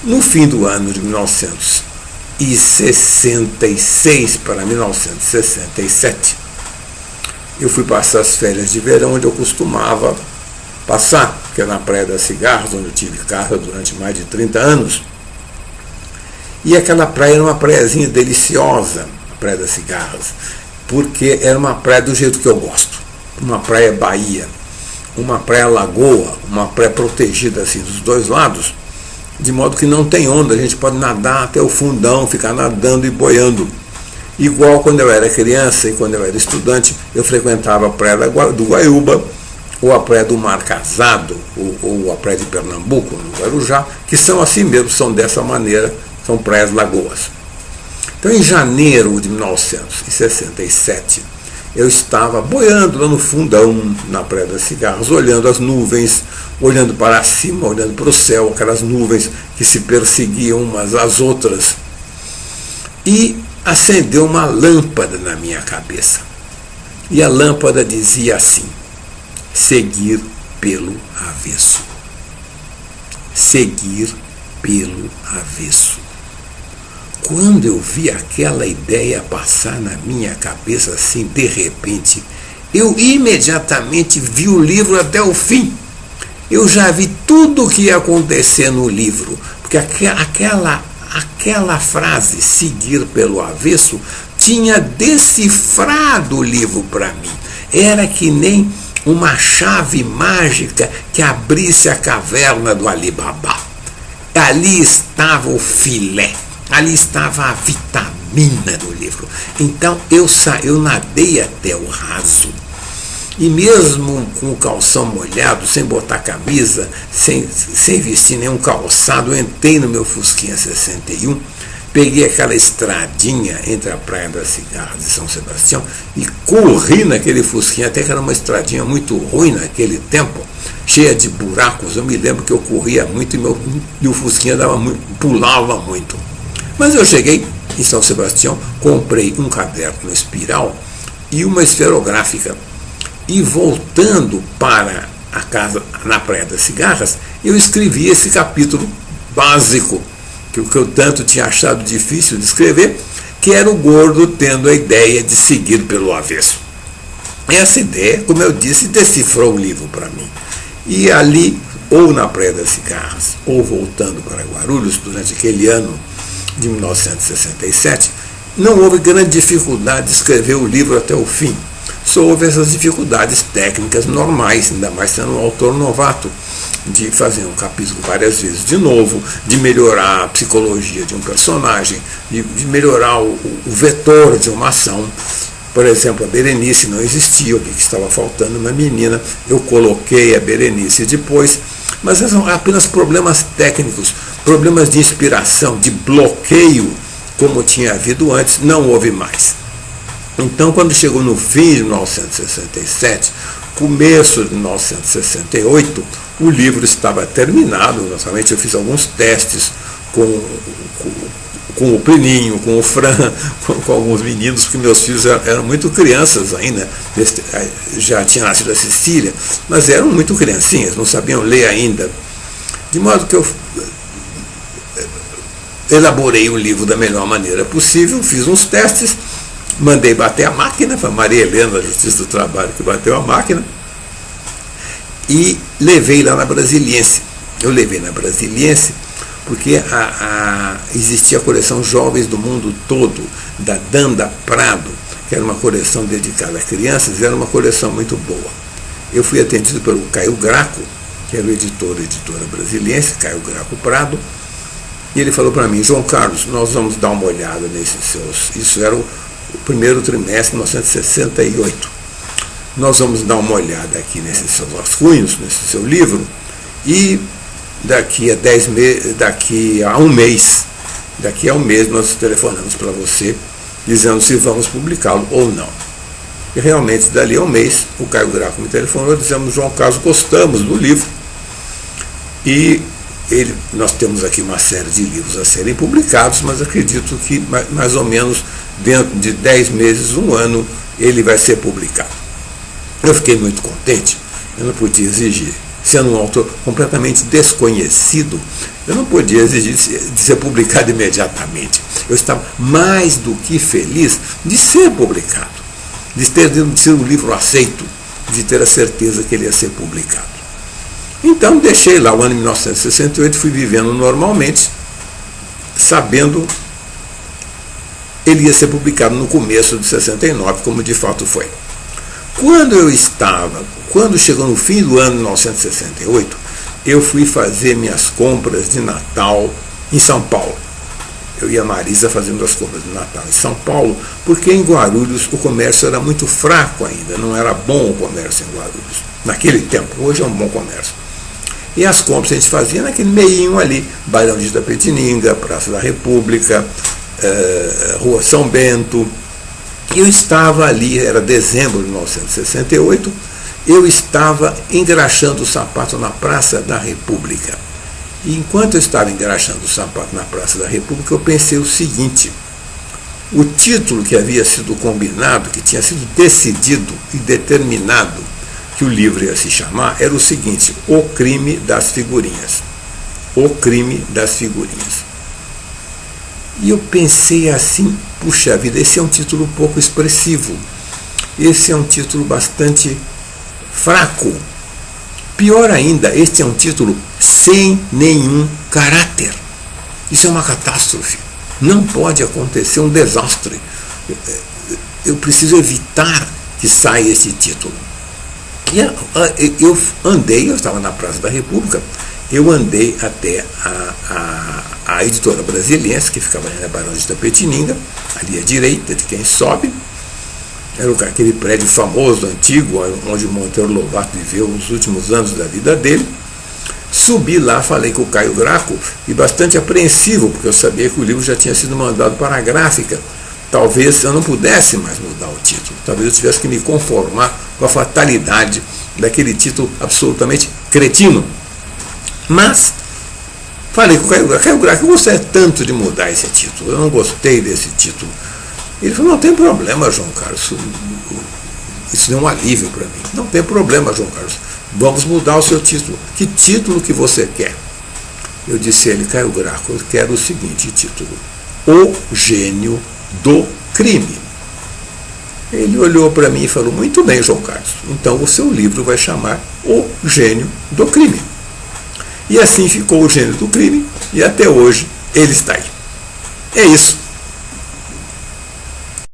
No fim do ano de 1966 para 1967, eu fui passar as férias de verão onde eu costumava passar, que é na Praia das Cigarras, onde eu tive casa durante mais de 30 anos. E aquela praia era uma praiazinha deliciosa, a Praia das Cigarras, porque era uma praia do jeito que eu gosto. Uma praia Bahia, uma praia lagoa, uma praia protegida assim dos dois lados, de modo que não tem onda, a gente pode nadar até o fundão, ficar nadando e boiando. Igual quando eu era criança e quando eu era estudante, eu frequentava a praia do Guaiúba, ou a praia do Mar Casado, ou a praia de Pernambuco, no Guarujá, que são assim mesmo, são dessa maneira, são praias lagoas. Então, em janeiro de 1967, eu estava boiando lá no fundão, na Praia das Cigarras, olhando as nuvens, olhando para cima, olhando para o céu, aquelas nuvens que se perseguiam umas às outras. E acendeu uma lâmpada na minha cabeça. E a lâmpada dizia assim: seguir pelo avesso. Seguir pelo avesso. Quando eu vi aquela ideia passar na minha cabeça assim, de repente, eu imediatamente vi o livro até o fim. Eu já vi tudo o que ia acontecer no livro, porque aquela frase, seguir pelo avesso, tinha decifrado o livro para mim. Era que nem uma chave mágica que abrisse a caverna do Ali Baba. Ali estava o filé. Ali estava a vitamina do livro. Então eu nadei até o raso. E mesmo com o calção molhado, sem botar camisa, sem vestir nenhum calçado, eu entrei no meu Fusquinha 61, peguei aquela estradinha entre a Praia das Cigarras e São Sebastião e corri naquele Fusquinha, até que era uma estradinha muito ruim naquele tempo, cheia de buracos. Eu me lembro que eu corria muito e o Fusquinha pulava muito. Mas eu cheguei em São Sebastião, comprei um caderno espiral e uma esferográfica. E voltando para a casa na Praia das Cigarras, eu escrevi esse capítulo básico, que eu tanto tinha achado difícil de escrever, que era o gordo tendo a ideia de seguir pelo avesso. Essa ideia, como eu disse, decifrou o livro para mim. E ali, ou na Praia das Cigarras, ou voltando para Guarulhos, durante aquele ano de 1967, não houve grande dificuldade de escrever o livro até o fim. Só houve essas dificuldades técnicas normais, ainda mais sendo um autor novato, de fazer um capítulo várias vezes de novo, de melhorar a psicologia de um personagem, de melhorar o vetor de uma ação. Por exemplo, a Berenice não existia, eu vi que estava faltando uma menina, eu coloquei a Berenice depois, mas são apenas problemas técnicos, problemas de inspiração, de bloqueio, como tinha havido antes, não houve mais. Então, quando chegou no fim de 1967, começo de 1968, o livro estava terminado. Naturalmente, eu fiz alguns testes com o Plininho, com o Fran, com alguns meninos, porque meus filhos eram muito crianças ainda, já tinha nascido a Cecília, mas eram muito criancinhas, não sabiam ler ainda. De modo que eu elaborei o livro da melhor maneira possível, fiz uns testes, mandei bater a máquina, foi a Maria Helena, a Justiça do Trabalho, que bateu a máquina, e levei lá na Brasiliense. Eu levei na Brasiliense porque existia a coleção Jovens do Mundo Todo, da Danda Prado, que era uma coleção dedicada a crianças, e era uma coleção muito boa. Eu fui atendido pelo Caio Graco, que era o editor da editora Brasiliense, Caio Graco Prado, e ele falou para mim: João Carlos, nós vamos dar uma olhada nesses seus... Isso era o primeiro trimestre de 1968. Nós vamos dar uma olhada aqui nesses seus rascunhos, nesse seu livro, e daqui a um mês nós telefonamos para você dizendo se vamos publicá-lo ou não. E realmente, dali a um mês, o Caio Graco me telefonou dizendo: João Carlos, gostamos do livro e nós temos aqui uma série de livros a serem publicados, mas acredito que mais ou menos dentro de 10 meses, um ano, ele vai ser publicado. Eu fiquei muito contente, eu não podia exigir sendo um autor completamente desconhecido, eu não podia exigir de ser publicado imediatamente. Eu estava mais do que feliz de ser publicado, de ter sido um livro aceito, de ter a certeza que ele ia ser publicado. Então deixei lá o ano de 1968, fui vivendo normalmente, sabendo que ele ia ser publicado no começo de 69, como de fato foi. Quando chegou no fim do ano de 1968, eu fui fazer minhas compras de Natal em São Paulo. Eu e a Marisa fazendo as compras de Natal em São Paulo, porque em Guarulhos o comércio era muito fraco ainda, não era bom o comércio em Guarulhos. Naquele tempo, hoje é um bom comércio. E as compras a gente fazia naquele meinho ali, Barão de Itapetininga, Praça da República, Rua São Bento. Eu estava ali, era dezembro de 1968, eu estava engraxando o sapato na Praça da República. E enquanto eu estava engraxando o sapato na Praça da República, eu pensei o seguinte: o título que havia sido combinado, que tinha sido decidido e determinado que o livro ia se chamar, era o seguinte: O Crime das Figurinhas. O Crime das Figurinhas. E eu pensei assim, puxa vida, esse é um título pouco expressivo, esse é um título bastante fraco. Pior ainda, este é um título sem nenhum caráter. Isso é uma catástrofe. Não pode acontecer um desastre. Eu preciso evitar que saia esse título. E eu estava na Praça da República, eu andei até a editora Brasiliense, que ficava na Barão de Itapetininga, ali à direita de quem sobe. Era aquele prédio famoso, antigo, onde Monteiro Lobato viveu os últimos anos da vida dele. Subi lá, falei com o Caio Graco, e bastante apreensivo, porque eu sabia que o livro já tinha sido mandado para a gráfica. Talvez eu não pudesse mais mudar o título, talvez eu tivesse que me conformar com a fatalidade daquele título absolutamente cretino. Mas falei com o Caio Graco, eu gostaria tanto de mudar esse título, eu não gostei desse título. Ele falou: não tem problema, João Carlos, isso deu um alívio para mim. Não tem problema, João Carlos, vamos mudar o seu título. Que título que você quer? Eu disse a ele: Caio Graco, eu quero o seguinte título: O Gênio do Crime. Ele olhou para mim e falou: muito bem, João Carlos, então o seu livro vai chamar O Gênio do Crime. E assim ficou O Gênio do Crime, e até hoje ele está aí. É isso.